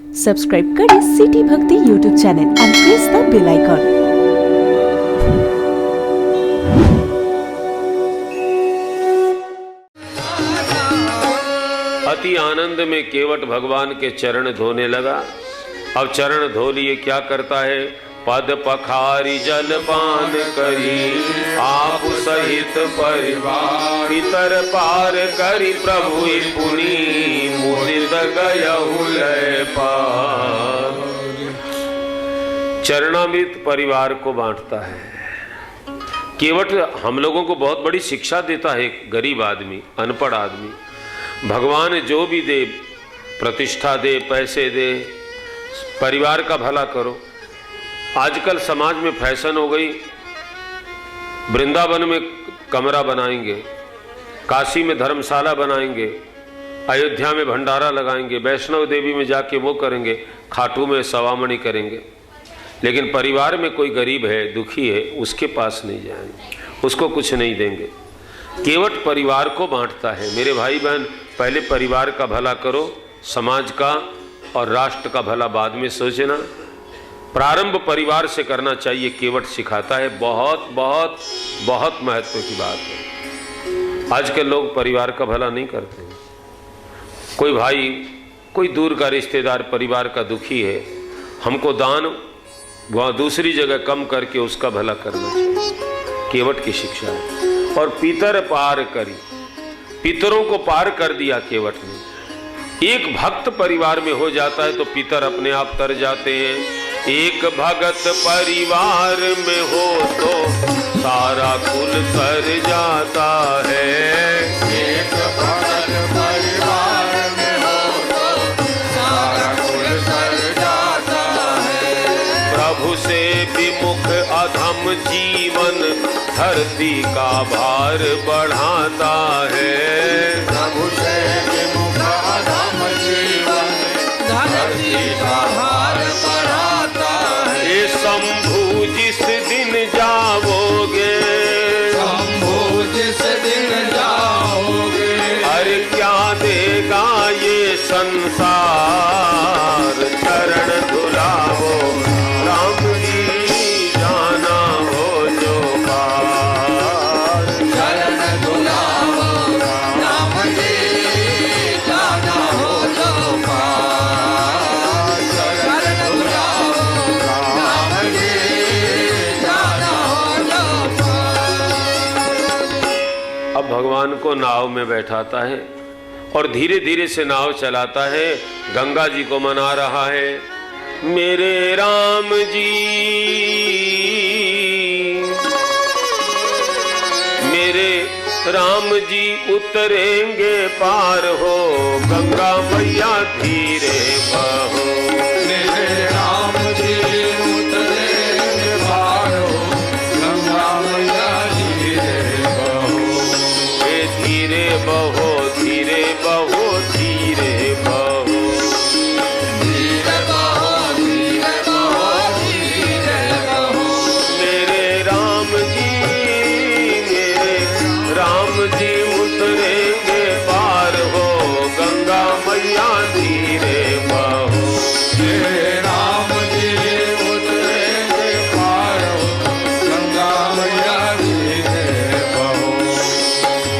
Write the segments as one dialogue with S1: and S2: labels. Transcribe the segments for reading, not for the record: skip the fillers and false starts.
S1: Subscribe करें city Bhakti YouTube channel and press the bell icon.
S2: अति आनंद में केवट भगवान के चरण धोने लगा। अब चरण धो लिए, क्या करता है? पद पखारी जल पान करी, आप सहित परिवार पितर पार करी, प्रभु पुनि मुदित गयहु लय पार। चरणामृत परिवार को बांटता है। केवट हम लोगों को बहुत बड़ी शिक्षा देता है। गरीब आदमी, अनपढ़ आदमी, भगवान जो भी दे, प्रतिष्ठा दे, पैसे दे, परिवार का भला करो। आजकल समाज में फैशन हो गई, वृंदावन में कमरा बनाएंगे, काशी में धर्मशाला बनाएंगे, अयोध्या में भंडारा लगाएंगे, वैष्णव देवी में जाके वो करेंगे, खाटू में सवामणि करेंगे। लेकिन परिवार में कोई गरीब है, दुखी है, उसके पास नहीं जाएंगे, उसको कुछ नहीं देंगे। केवट परिवार को बांटता है। मेरे भाई बहन, पहले परिवार का भला करो, समाज का और राष्ट्र का भला बाद में सोचना। प्रारंभ परिवार से करना चाहिए, केवट सिखाता है। बहुत बहुत बहुत महत्व की बात है। आज के लोग परिवार का भला नहीं करते। कोई भाई, कोई दूर का रिश्तेदार परिवार का दुखी है, हमको दान वहाँ दूसरी जगह कम करके उसका भला करना चाहिए। केवट की शिक्षा है। और पितर पार करी, पितरों को पार कर दिया केवट ने। एक भक्त परिवार में हो जाता है तो पितर अपने आप तर जाते हैं। एक भगत परिवार में हो तो सारा कुल तर जाता है।
S3: एक भगत परिवार में हो तो सारा कुल तर जाता है।
S2: प्रभु से विमुख अधम जीवन धरती का भार बढ़ाता है।
S3: प्रभु से विमुख अधम जीवन धरती का भार बढ़ाता है।
S2: ये शंभु जिस दिन जाओगे,
S3: शंभु जिस दिन जाओगे,
S2: अरे क्या देगा ये संसार? चरण धुलाओ राम जी, जाना हो जो पार।
S3: चरण धुलाओ राम जी, जाना हो जो पार। चरण धुलाओ राम जी, जाना हो जो पार।
S2: अब भगवान को नाव में बैठाता है और धीरे धीरे से नाव चलाता है। गंगा जी को मना रहा है, मेरे राम जी, मेरे राम जी उतरेंगे पार हो, गंगा मैया धीरे बहो।
S3: मेरे राम जी उतरेंगे पार हो, गंगा मैया धीरे बहो।
S2: ए धीरे बहो, धीरे बहो, धीरे बहो।
S3: धीरे बहो, धीरे बहो, धीरे बहो।
S2: मेरे राम जी उतरेंगे पार हो, गंगा मैया धीरे बहो।
S3: मेरे राम जी उतरेंगे पार हो, गंगा मैया धीरे बहो।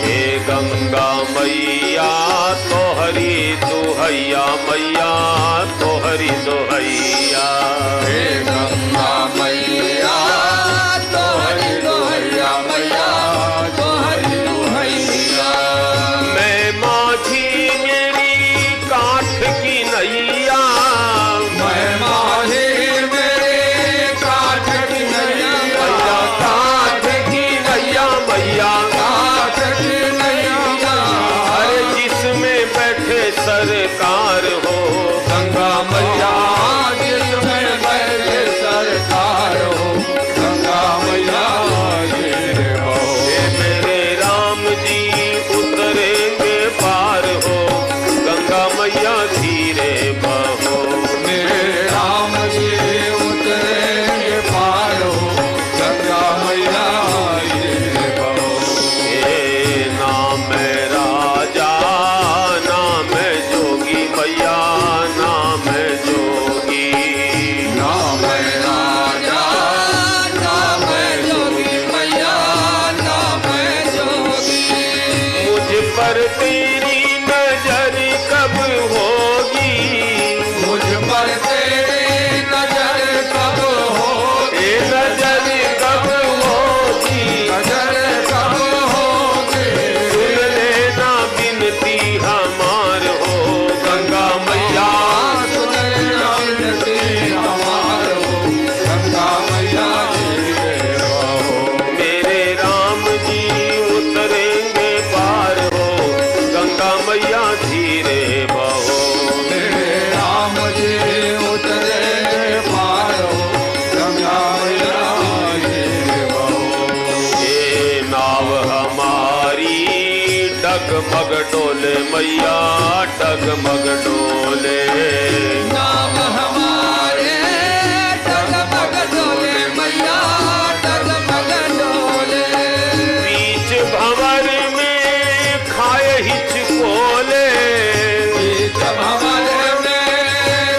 S2: हे गंगा मैया तोहरी दुहैया, मैया तोहरी दुहैया।
S3: हे गंगा मैया तोहरी दुहैया, मैया तोहरी दुहैया।
S2: मैं माझी मेरी काठ की नैया,
S3: मैं माझी मेरे काठ की नैया,
S2: मैया काठ की नैया, मैया
S3: काठ की नैया।
S2: अरे जिसमें बैठे सरकार हो,
S3: गंगा मैया यार तेरी नजर कब होगी,
S2: नजर कब होगी,
S3: नजर कब होगी,
S2: सुन लेना बिनती हमार हो गंगा मैया,
S3: सुन लेना बिनती हमार हो गंगा मैया धीरे बहो।
S2: मेरे राम जी उतरेंगे पार हो गंगा मैया धीरे बहो।
S3: मेरे राम जी उतरेंगे पार हो गंगा मैया धीरे बहो।
S2: ये नाव हमारी डगमग डोले मैया डगमग डोले,
S3: नाम हमारे डगमग डोले मैया डगमग डोले,
S2: बीच भंवर में खाए हिचकोले,
S3: बीच हमारे में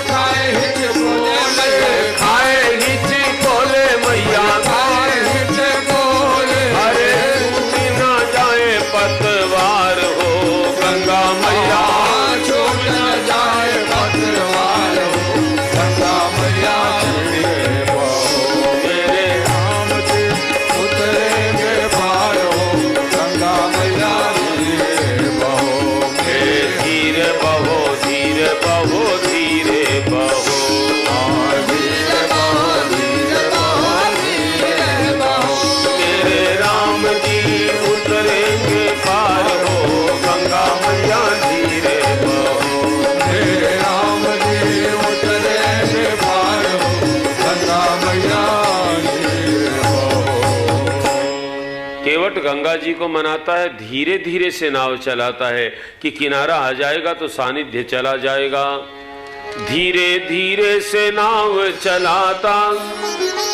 S3: खाए हिचकोले मैया,
S2: खाए हिचकोले मैया
S3: खाए हिचकोले,
S2: अरे छूट न जाए पतवार हो गंगा मैया,
S3: छूट न जाए पतवार हो गंगा मैया धीरे बहो।
S2: मेरे
S3: राम जी उतरेंगे पार हो गंगा मैया धीरे बहो।
S2: धीरे बहो धीरे बहो धीरे बहो,
S3: धीरे बहो धीरे बहो धीरे बहो।
S2: मेरे राम जी उतरेंगे पार हो गंगा मैया धीरे बहो।
S3: मेरे राम जी उतरेंगे पार हो गंगा मैया धीरे बहो।
S2: केवट गंगा जी को मनाता है, धीरे धीरे से नाव चलाता है कि किनारा आ जाएगा तो सानिध्य चला जाएगा। धीरे धीरे से नाव चलाता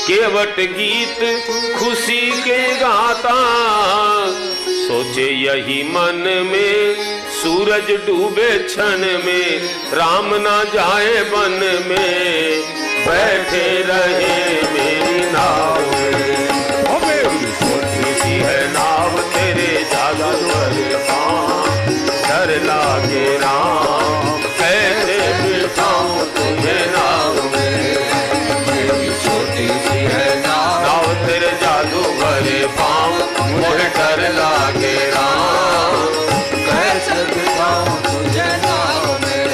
S2: केवट गीत खुशी के गाता, सोचे यही मन में सूरज डूबे क्षण में, राम ना जाए वन में, बैठे रहे मेरी नाव में। ओ मेरी छोटी सी है नाव तेरे जादूगर पाँव, डर लागे राम कैसे बिठाऊं तुझे नाव में।
S3: मेरी छोटी सी है
S2: नाव तेरे जादूगर पाँव, मुझे डर लागे राम
S3: कैसे बिठाऊं तुझे नाव में।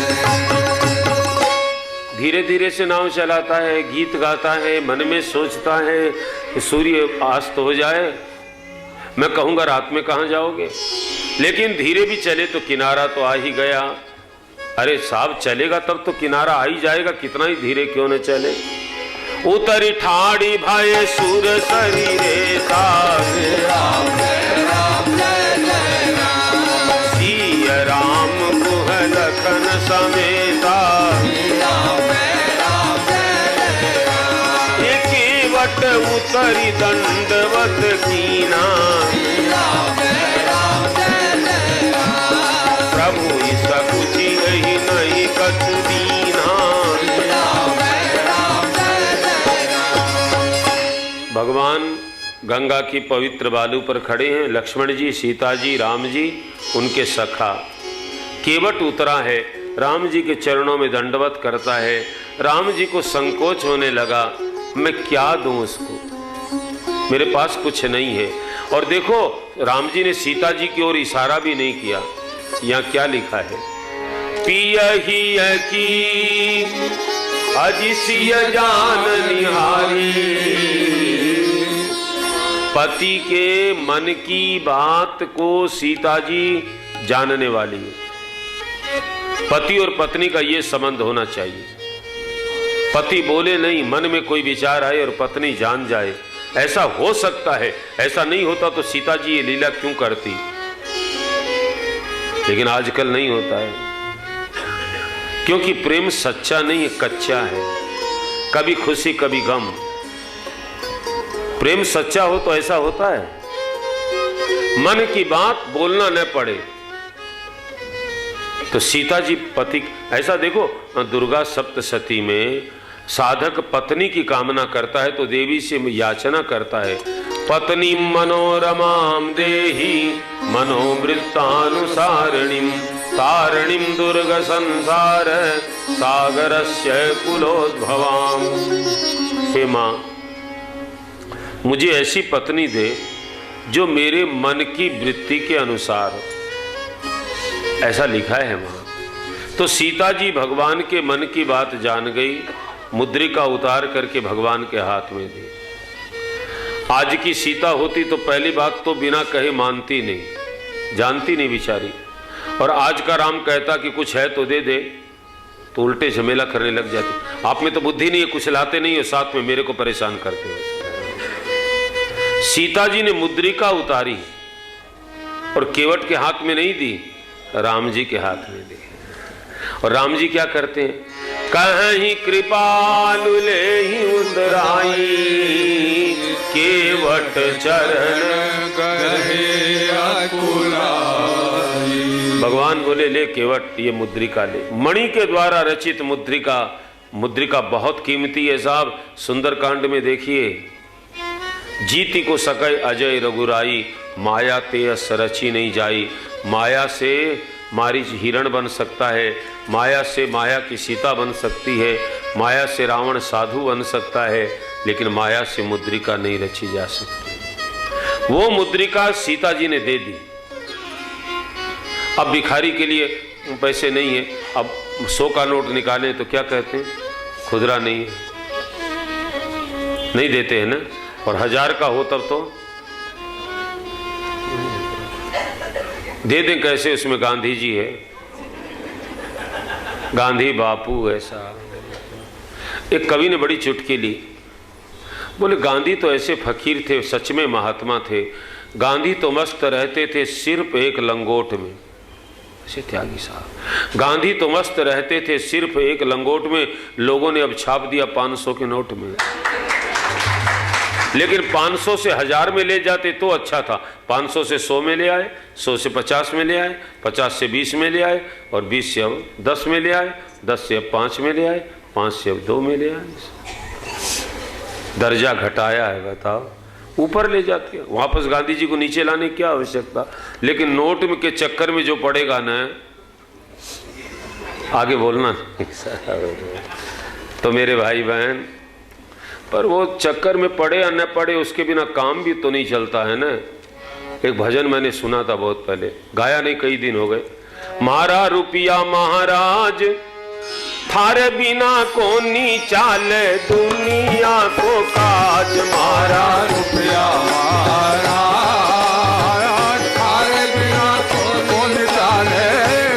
S2: धीरे धीरे से नाव चलाता है, गीत गाता है, मन में सोचता है कि सूर्य अस्त हो जाए, मैं कहूंगा रात में कहाँ जाओगे, लेकिन धीरे भी चले तो किनारा तो आ ही गया। अरे साहब चलेगा तब तो किनारा आ ही जाएगा, कितना ही धीरे क्यों न चले। उतरी ठाड़ी भाई सुर शरीरे सागे,
S3: राम जय राम,
S2: सिया राम गुह लखन समेता,
S3: राम जय राम,
S2: ये केवट उतरी दंडवत कीना,
S3: राम जय राम,
S2: प्रभु इस कुछ यही नहीं कछु दीना। भगवान गंगा की पवित्र बालू पर खड़े हैं, लक्ष्मण जी, सीता जी, राम जी, उनके सखा। केवट उतरा है, राम जी के चरणों में दंडवत करता है। राम जी को संकोच होने लगा, मैं क्या दूं उसको, मेरे पास कुछ नहीं है। और देखो राम जी ने सीता जी की ओर इशारा भी नहीं किया। यहाँ क्या लिखा है, पियही की अजिसिय जान निहारी, पति के मन की बात को सीता जी जानने वाली है। पति और पत्नी का ये संबंध होना चाहिए, पति बोले नहीं, मन में कोई विचार आए और पत्नी जान जाए, ऐसा हो सकता है। ऐसा नहीं होता तो सीता जी ये लीला क्यों करती, लेकिन आजकल नहीं होता है, क्योंकि प्रेम सच्चा नहीं है, कच्चा है, कभी खुशी कभी गम। प्रेम सच्चा हो तो ऐसा होता है, मन की बात बोलना न पड़े। तो सीता जी पति, ऐसा देखो दुर्गा सप्तशती में साधक पत्नी की कामना करता है तो देवी से याचना करता है, पत्नी मनोरमाम देहि मनोमृतानुसारिणीम तारिणीं दुर्ग संसार सागरस्य कुलोद्भवाम। हे माँ, मुझे ऐसी पत्नी दे जो मेरे मन की वृत्ति के अनुसार, ऐसा लिखा है माँ। तो सीता जी भगवान के मन की बात जान गई, मुद्रिका उतार करके भगवान के हाथ में दी। आज की सीता होती तो पहली बात तो बिना कहे मानती नहीं, जानती नहीं बेचारी। और आज का राम कहता कि कुछ है तो दे दे, तो उल्टे झमेला करने लग जाती। आप में तो बुद्धि नहीं है, कुछ लाते नहीं हो, साथ में मेरे को परेशान करते हो। सीता जी ने मुद्रिका उतारी और केवट के हाथ में नहीं दी, राम जी के हाथ में दी। और राम जी क्या करते हैं? कहीं कृपालु लेहि उतराई, केवट चरण
S3: कहे अकुलाई।
S2: भगवान बोले ले केवट, ये मुद्रिका ले। मणि के द्वारा रचित मुद्रिका, मुद्रिका बहुत कीमती है साहब। सुंदरकांड में देखिए, जीती को सकै अजय रघुराई, माया ते अस रची नहीं जाई। माया से मारीच हिरण बन सकता है, माया से माया की सीता बन सकती है, माया से रावण साधु बन सकता है, लेकिन माया से मुद्रिका नहीं रची जा सकती। वो मुद्रिका सीता जी ने दे दी। अब भिखारी के लिए पैसे नहीं है, अब 100 का नोट निकालें तो क्या कहते हैं? खुदरा नहीं है, नहीं देते हैं ना। और 1000 का हो तब तो दे दें कैसे? उसमें गांधी जी है, गांधी बापू ऐसा। एक कवि ने बड़ी चुटकी ली, बोले गांधी तो ऐसे फकीर थे, सच में महात्मा थे। गांधी तो मस्त रहते थे सिर्फ एक लंगोट में। ऐसे त्यागी साहब, गांधी तो मस्त रहते थे सिर्फ एक लंगोट में। लोगों ने अब छाप दिया 500 के नोट में। लेकिन 500 से 1000 में ले जाते तो अच्छा था। 500 से 100 में ले आए, 100 से 50 में ले आए, 50 से 20 में ले आए, और 20 से अब 10 में ले आए, 10 से अब 5 में ले आए, 5 से अब 2 में ले आए। दर्जा घटाया है, बताओ। ऊपर ले जाते हैं, वापस गांधी जी को नीचे लाने की क्या आवश्यकता? लेकिन नोट में के चक्कर में जो पड़ेगा ना, आगे बोलना तो मेरे भाई बहन, पर वो चक्कर में पड़े या न पड़े, उसके बिना काम भी तो नहीं चलता है ना। एक भजन मैंने सुना था बहुत पहले, गाया नहीं, कई दिन हो गए। मारा रुपया महाराज, थारे बिना कोनी चाले दुनिया को काज। मारा
S3: रुपया महाराज, थारे बिना कौन चाले,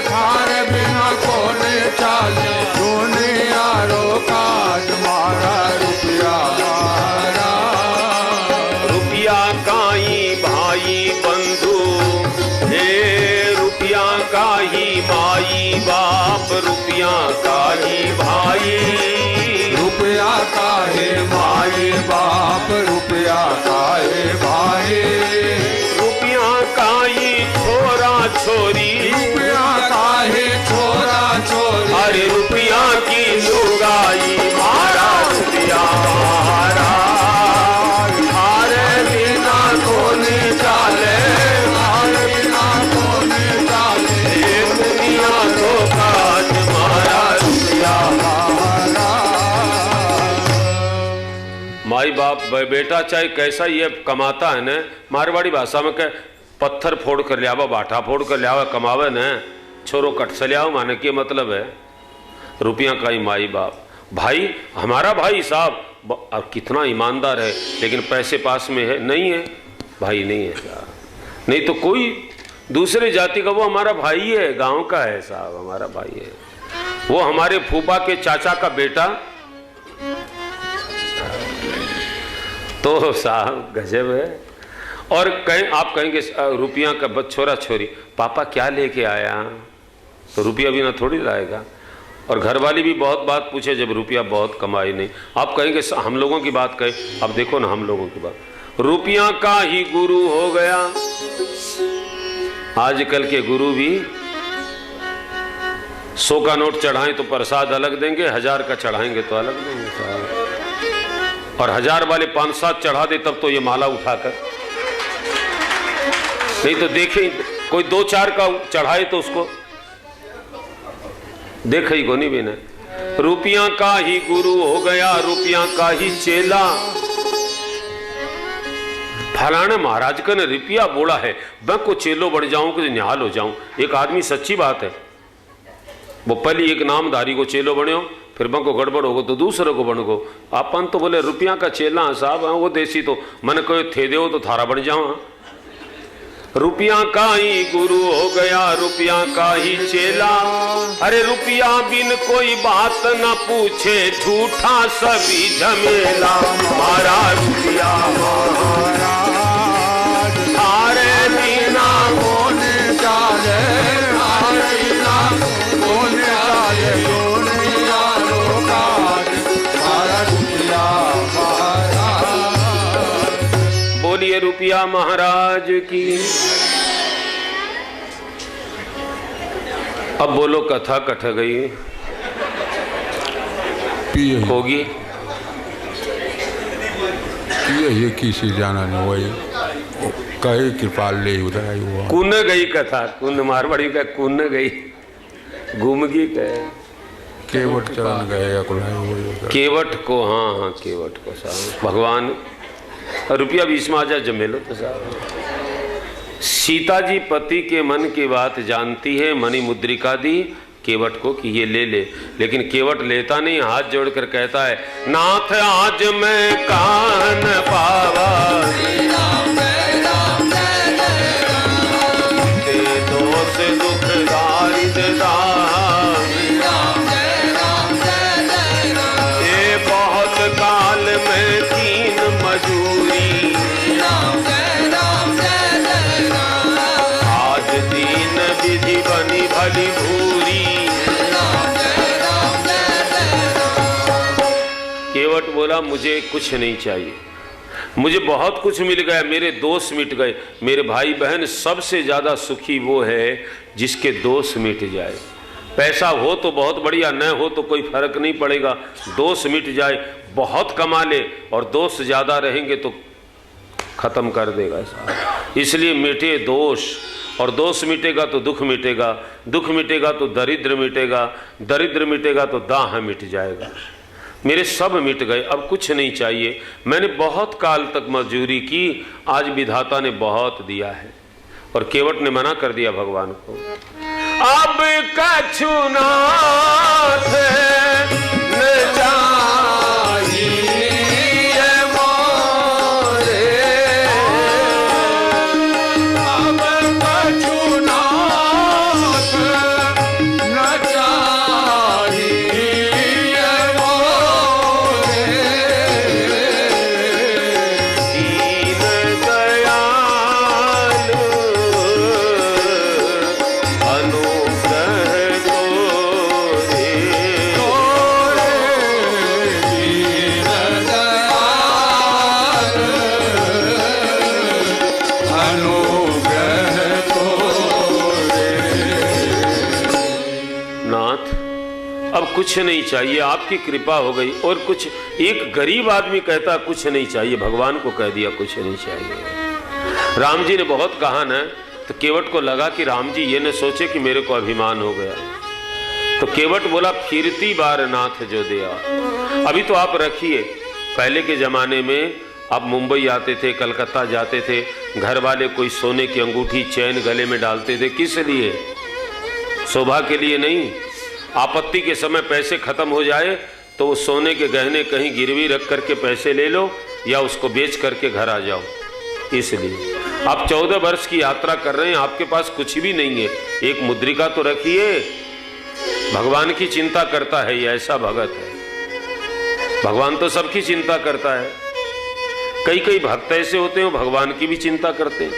S3: थारे बिना कौन चाले दुनिया रो काज। मारा रुपया महाराज,
S2: रुपया काई भाई बंधु, हे रुपया काई माई बाप, रुपया काई भाई,
S3: रुपया काहे भाई बाप, रुपया काहे भाई,
S2: रुपया काई छोरा छोरी,
S3: रुपया काहे छोरा छोरी।
S2: अरे रुपया की लुगाई। मारा रुपया महाराज, थारे बिना कोनी चाले,
S3: थारे बिना कौन चाले
S2: ये दुनिया को काज। मारा रुपया। माई बाप बेटा चाहे कैसा ये कमाता है न, मारवाड़ी भाषा में कह पत्थर फोड़ कर लियावा, बाटा फोड़ कर लियावा, कमावे न, छोरो कट से लियाओ, माने के मतलब है रुपया का ही माई बाप। भाई हमारा भाई साहब अब कितना ईमानदार है, लेकिन पैसे पास में है नहीं है, भाई नहीं है साहब। नहीं तो कोई दूसरे जाति का, वो हमारा भाई है, गांव का है साहब, हमारा भाई है। वो हमारे फूफा के चाचा का बेटा, तो साहब गजब है। और कहीं आप कहेंगे रुपया का छोरा छोरी, पापा क्या लेके आया, तो रुपया भी ना थोड़ी लाएगा। और घर वाली भी बहुत बात पूछे जब रुपया बहुत कमाई नहीं। आप कहेंगे हम लोगों की बात कहें, अब देखो ना हम लोगों की बात, रुपया का ही गुरु हो गया। आजकल के गुरु भी 100 का नोट चढ़ाएं तो प्रसाद अलग देंगे, 1000 का चढ़ाएंगे तो अलग देंगे साहब। और 1000 वाले 5-7 चढ़ा दे तब तो ये माला उठाकर, नहीं तो देखें कोई 2-4 का चढ़ाए तो उसको देख ही को नहीं बिना। रुपया का ही गुरु हो गया, रुपया का ही चेला। फलाने महाराज का ने रुपया बोला है, मैं को चेलो बढ़ जाऊं कि निहाल हो जाऊं। एक आदमी, सच्ची बात है, वो पहले एक नामधारी को चेलो बने, फिर मैं को गड़बड़ होगो तो दूसरे को बन गो। अपन तो बोले रुपया का चेला साहब, वो देसी तो मन को थे दे तो थारा बन जाऊं। रुपया का ही गुरु हो गया, रुपया का ही चेला। अरे रुपया बिन कोई बात न पूछे, झूठा सभी झमेला। हमारा रुपया थारे बिना
S3: कोने चाले, थारे बिना कोने चाले, दुनिया लोकाज, हमारा रुपया महाराज।
S2: बोलिए रुपया महाराज की। अब बोलो कथा कट गई होगी।
S3: ये किसी जाना नहीं, वही कहे कृपाल ले उधर आई हुआ।
S2: कुन गई कथा, कुन मारवाड़ी का कुन गई, घूम गई कहे
S3: केवट चरण गए
S2: केवट को। हाँ हाँ केवट को साहब, भगवान रुपया बीच में आ जाए जमेलो तो साहब। सीता जी पति के मन की बात जानती है, मणि मुद्रिका दी केवट को कि ये ले ले, लेकिन केवट लेता नहीं, हाथ जोड़कर कहता है नाथ आज मैं कान पावा, दे दोष दुख दारिद्रता, ये बहुत काल में कीन मजूरी, आज दीन विधि बनी भली भूरी। केवट बोला मुझे कुछ नहीं चाहिए, मुझे बहुत कुछ मिल गया, मेरे दोष मिट गए। मेरे भाई बहन सबसे ज्यादा सुखी वो है जिसके दोष मिट जाए। पैसा हो तो बहुत बढ़िया, न हो तो कोई फर्क नहीं पड़ेगा, दोष मिट जाए। बहुत कमा ले और दोष ज्यादा रहेंगे तो खत्म कर देगा साहब। इसलिए मिटे दोष, और दोष मिटेगा तो दुख मिटेगा, दुख मिटेगा तो दरिद्र मिटेगा, दरिद्र मिटेगा तो दाह मिट जाएगा। मेरे सब मिट गए, अब कुछ नहीं चाहिए। मैंने बहुत काल तक मजदूरी की, आज विधाता ने बहुत दिया है। और केवट ने मना कर दिया भगवान को, अब कछु नाथ न चाहिए मोरे,
S3: अब कछु नाथ न चाहिए मोरे,
S2: दीन दयालु अनुग्रह तोरे,
S3: दीन दयाल अनुग्रह तोरे।
S2: नाथ अब कुछ नहीं चाहिए, आपकी कृपा हो गई। और कुछ, एक गरीब आदमी कहता कुछ नहीं चाहिए, भगवान को कह दिया कुछ नहीं चाहिए। राम जी ने बहुत कहा ना, तो केवट को लगा कि राम जी ये न सोचे कि मेरे को अभिमान हो गया। तो केवट बोला फिरती बार नाथ जो दिया। अभी तो आप रखिए, पहले के जमाने में आप मुंबई आते थे, कलकत्ता जाते थे, घर वाले कोई सोने की अंगूठी चैन गले में डालते थे, किस लिए? शोभा के लिए नहीं। आपत्ति के समय पैसे खत्म हो जाए तो वो सोने के गहने कहीं गिरवी रख करके पैसे ले लो या उसको बेच करके घर आ जाओ। इसलिए आप 14 वर्ष की यात्रा कर रहे हैं, आपके पास कुछ भी नहीं है, एक मुद्रिका तो रखिए। भगवान की चिंता करता है, ये ऐसा भगत है। भगवान तो सबकी चिंता करता है। कई कई भक्त ऐसे होते हैं भगवान की भी चिंता करते हैं।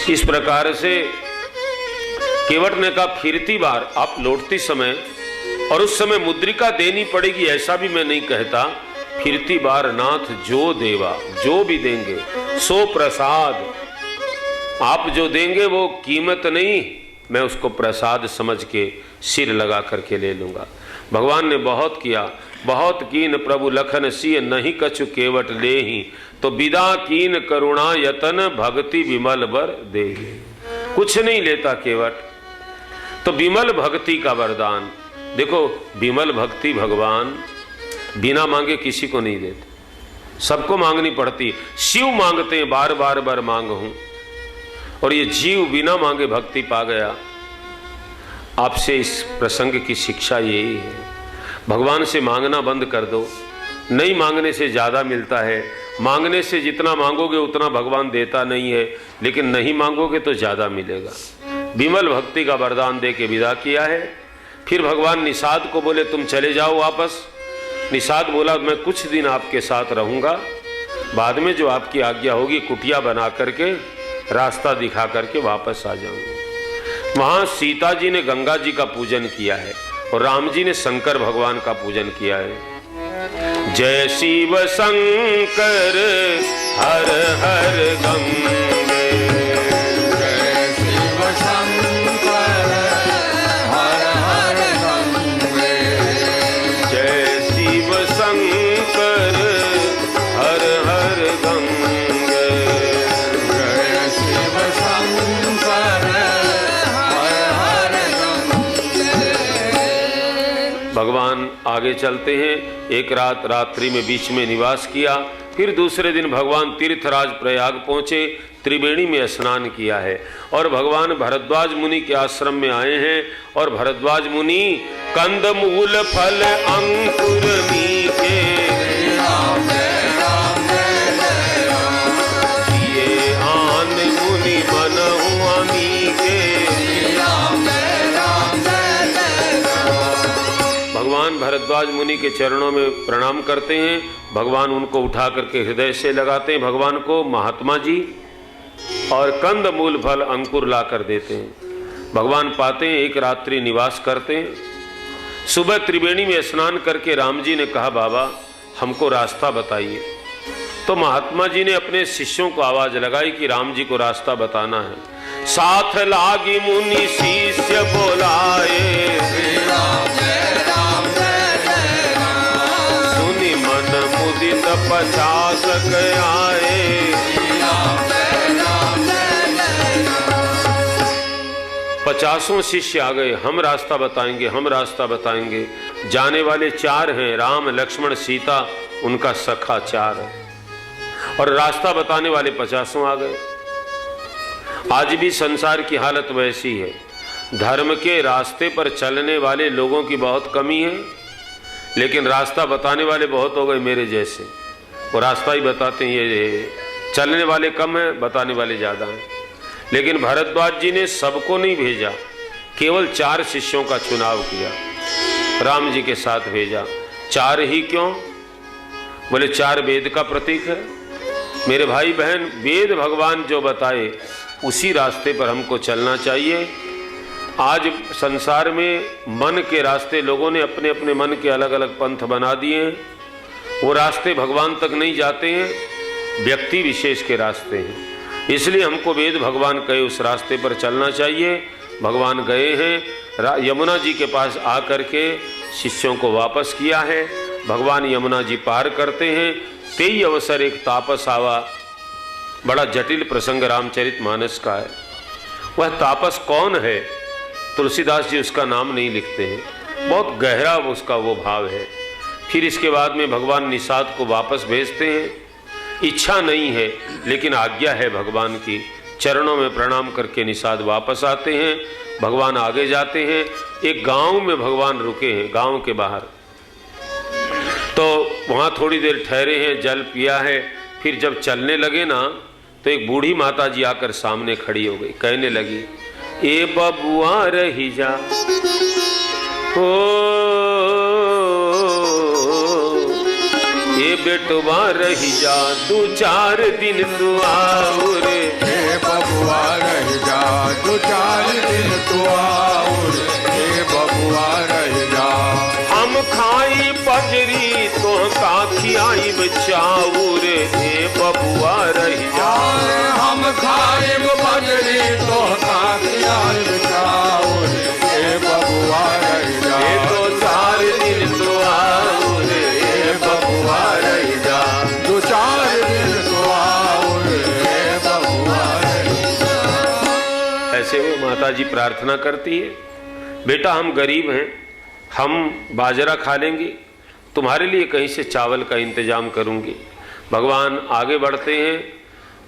S2: इस प्रकार से केवट ने कहा फिरती बार, आप लौटती समय, और उस समय मुद्रिका देनी पड़ेगी ऐसा भी मैं नहीं कहता। फिरती बार नाथ जो देवा, जो भी देंगे सो प्रसाद। आप जो देंगे वो कीमत नहीं, मैं उसको प्रसाद समझ के सिर लगा करके ले लूंगा। भगवान ने बहुत किया, बहुत कीन प्रभु लखन सिय, नहीं कछु केवट लेहि, तो विदा कीन करुणा यतन, भक्ति विमल बर देहि। कुछ नहीं लेता केवट, तो विमल भक्ति का वरदान देखो, विमल भक्ति भगवान बिना मांगे किसी को नहीं देते, सबको मांगनी पड़ती। शिव मांगते हैं बार बार बार मांग हूं, और ये जीव बिना मांगे भक्ति पा गया। आपसे इस प्रसंग की शिक्षा यही है, भगवान से मांगना बंद कर दो। नहीं मांगने से ज़्यादा मिलता है, मांगने से जितना मांगोगे उतना भगवान देता नहीं है, लेकिन नहीं मांगोगे तो ज़्यादा मिलेगा। विमल भक्ति का वरदान दे के विदा किया है। फिर भगवान निषाद को बोले तुम चले जाओ वापस। निषाद बोला मैं कुछ दिन आपके साथ रहूँगा, बाद में जो आपकी आज्ञा होगी कुटिया बना करके रास्ता दिखा करके वापस आ जाऊँगा। वहाँ सीता जी ने गंगा जी का पूजन किया है और राम जी ने शंकर भगवान का पूजन किया है। जय शिव शंकर हर हर गंगे,
S3: जय शिव शंकर हर हर गंगे,
S2: जय शिव शंकर हर हर गंगे,
S3: जय शिव शंकर हर हर गंगे।
S2: भगवान आगे चलते हैं। एक रात रात्रि में बीच में निवास किया। फिर दूसरे दिन भगवान तीर्थराज प्रयाग पहुँचे, त्रिवेणी में स्नान किया है और भगवान भरद्वाज मुनि के आश्रम में आए हैं। और भरद्वाज मुनि कंदमूल फल अंकुर मीठे, ये आन मुनि मनहु अमीके। भगवान भरद्वाज मुनि के चरणों में प्रणाम करते हैं। भगवान उनको उठा करके हृदय से लगाते हैं भगवान को महात्मा जी, और कंद मूल फल अंकुर ला कर देते हैं। भगवान पाते हैं, एक रात्रि निवास करते हैं। सुबह त्रिवेणी में स्नान करके राम जी ने कहा बाबा हमको रास्ता बताइए। तो महात्मा जी ने अपने शिष्यों को आवाज लगाई कि राम जी को रास्ता बताना है। साथ लागी मुनि शिष्य बोलाए, सुनी मन मुदित 50 आए। 50 शिष्य आ गए, हम रास्ता बताएंगे, हम रास्ता बताएंगे। जाने वाले 4 हैं, राम लक्ष्मण सीता, उनका सखा 4 है, और रास्ता बताने वाले 50 आ गए। आज भी संसार की हालत वैसी है, धर्म के रास्ते पर चलने वाले लोगों की बहुत कमी है, लेकिन रास्ता बताने वाले बहुत हो गए मेरे जैसे। वो रास्ता ही बताते हैं, ये चलने वाले कम हैं, बताने वाले ज़्यादा हैं। लेकिन भरद्वाज जी ने सबको नहीं भेजा, केवल 4 शिष्यों का चुनाव किया, राम जी के साथ भेजा। 4 ही क्यों? बोले 4 वेद का प्रतीक है। मेरे भाई बहन, वेद भगवान जो बताए उसी रास्ते पर हमको चलना चाहिए। आज संसार में मन के रास्ते लोगों ने अपने अपने मन के अलग अलग पंथ बना दिए हैं, वो रास्ते भगवान तक नहीं जाते हैं, व्यक्ति विशेष के रास्ते हैं। इसलिए हमको वेद भगवान कहे उस रास्ते पर चलना चाहिए। भगवान गए हैं, यमुना जी के पास आकर के शिष्यों को वापस किया है। भगवान यमुना जी पार करते हैं। तेई अवसर एक तापस आवा, बड़ा जटिल प्रसंग रामचरितमानस का है। वह तापस कौन है? तुलसीदास जी उसका नाम नहीं लिखते हैं, बहुत गहरा उसका वो भाव है। फिर इसके बाद में भगवान निषाद को वापस भेजते हैं। इच्छा नहीं है लेकिन आज्ञा है भगवान की। चरणों में प्रणाम करके निषाद वापस आते हैं। भगवान आगे जाते हैं। एक गांव में भगवान रुके हैं, गांव के बाहर। तो वहाँ थोड़ी देर ठहरे हैं, जल पिया है। फिर जब चलने लगे ना, तो एक बूढ़ी माता जी आकर सामने खड़ी हो गई, कहने लगी, ए बबुआ रही जा, हो ए बेटवा रही जा, 2-4 दिन तू आओ रे।
S3: हे बबुआ रह जा, 2-4 दिन तू आओ रे। हे बबुआ रह जा,
S2: हम खाई बजरी तो का खियाई बचाऊ रे। हे बबुआ रही जा,
S3: हम खाए बजरी तो का खियाई बचाओ रे। हे बबुआ रह जा,
S2: 2-4 दिन तू आओ रे। हे बबुआ रही जा,
S3: 2-4 दिन तू आओ रे। हे बबुआ रह जा।
S2: ऐसे वो माता जी प्रार्थना करती है। बेटा हम गरीब हैं, हम बाजरा खा लेंगे, तुम्हारे लिए कहीं से चावल का इंतजाम करूंगी। भगवान आगे बढ़ते हैं।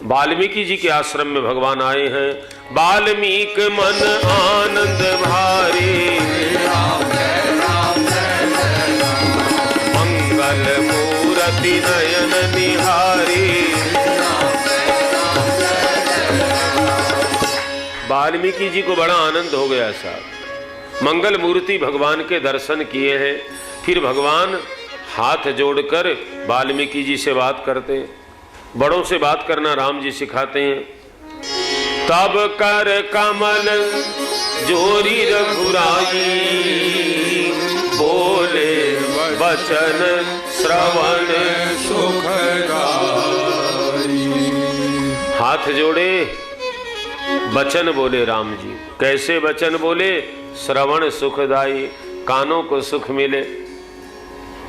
S2: वाल्मीकि जी के आश्रम में भगवान आए हैं। वाल्मीकि मन आनंद भारे, मंगल मूर्ति नयन निहारी। वाल्मीकि जी को बड़ा आनंद हो गया साहब। मंगल मूर्ति भगवान के दर्शन किए हैं। फिर भगवान हाथ जोड़कर वाल्मीकि जी से बात करते हैं। बड़ों से बात करना राम जी सिखाते हैं। तब कर कमल जोरी रघुराई, बोले वचन श्रवण
S3: सुखदाई।
S2: हाथ जोड़े, वचन बोले राम जी। कैसे वचन बोले? श्रवण सुखदाई, कानों को सुख मिले।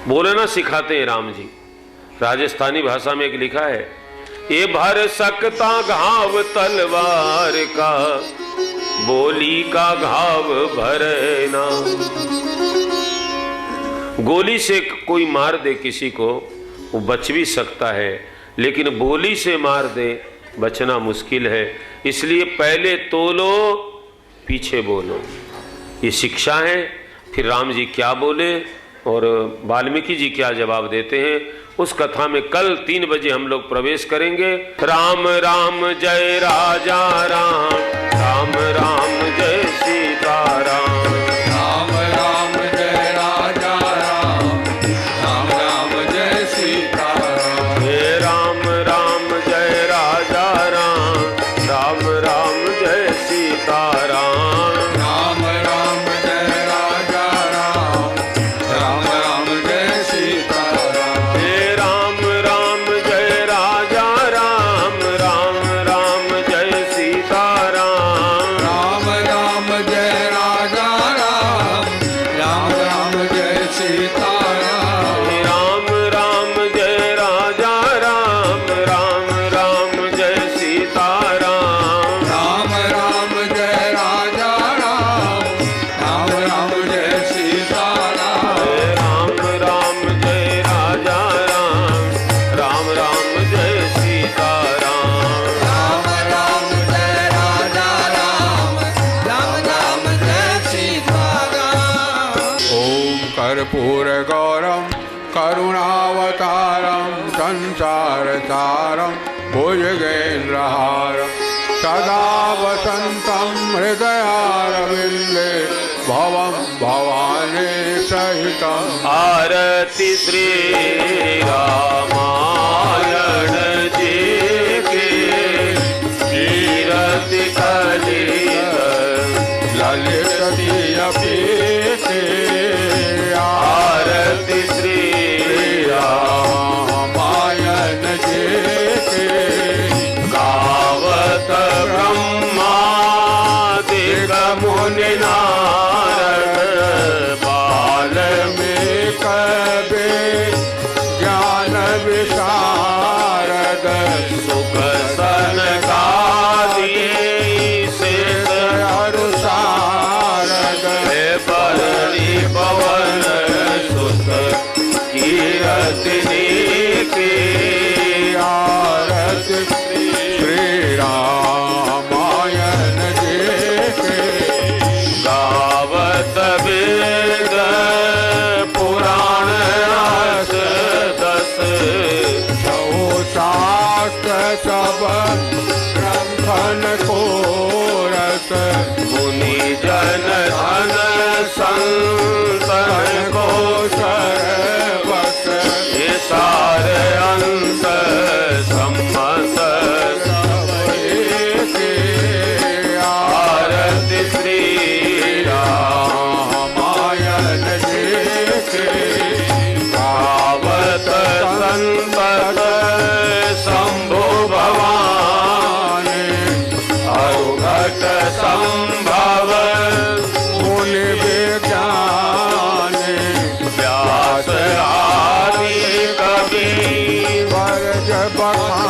S2: बोलना सिखाते हैं राम जी। राजस्थानी भाषा में एक लिखा है, ये भर सकता घाव तलवार का, बोली का घाव भरे ना। गोली से कोई मार दे किसी को, वो बच भी सकता है, लेकिन बोली से मार दे बचना मुश्किल है। इसलिए पहले तोलो, पीछे बोलो। ये शिक्षा है। फिर राम जी क्या बोले और वाल्मीकि जी क्या जवाब देते हैं, उस कथा में कल 3 बजे हम लोग प्रवेश करेंगे। राम राम जय राजा राम, राम राम जय सीता राम।
S3: राम राम जय राजा राम, राम राम जय सीता राम।
S2: हे राम राम जय राजा राम, राम राम जय सीता राम।
S3: राम राम जय राजा राम, राम राम जय सीता राम।
S2: हे राम राम जय राजा राम, राम राम जय सीता राम।
S3: राम राम जय राजा राम, राम राम जय सीता राम।
S2: राम राम जय राजा राम, राम राम जय सीता राम।
S3: राम राम जय राजा राम, राम राम जय सीता राम।
S2: राम राम जय राजा राम, राम राम जय सीता राम।
S3: राम राम जय राजा राम, राम राम जय सीता राम। ओम कर्पूर गौरम करुणावतारम संसार सारम भुजगेन्द्रहारम सदा वसंतम हृदयारविंदे भवम भवानी सहितम।
S2: आरती श्री रामायण जी के, कीरति कलित
S3: ललित दियपीते।
S2: आरती श्री
S3: रामायण जी के,
S2: गावत ब्रह्मादिक मुनि नारद,
S3: वाल्मीकि कवि ज्ञान विशारद।
S2: सुख सनकादि शेष
S3: अनुसारद
S2: बरणी पवन सुत कीरति नीति।
S3: आरति श्री रामायण जी के,
S2: गावत वेद पुराण रस दस,
S3: शास्त्र सब ग्रंथन को रस।
S2: मुनि जन धन संतन को
S3: सरवस
S2: ये सारे अंश सम्मत।
S3: के
S2: आरती श्री
S3: रामायण जी के,
S2: गावत संतत शंभु भवानी, अरुघट संभव
S3: मुनि विज्ञानी।
S2: व्यास आदि कवि
S3: वर्ज बखानी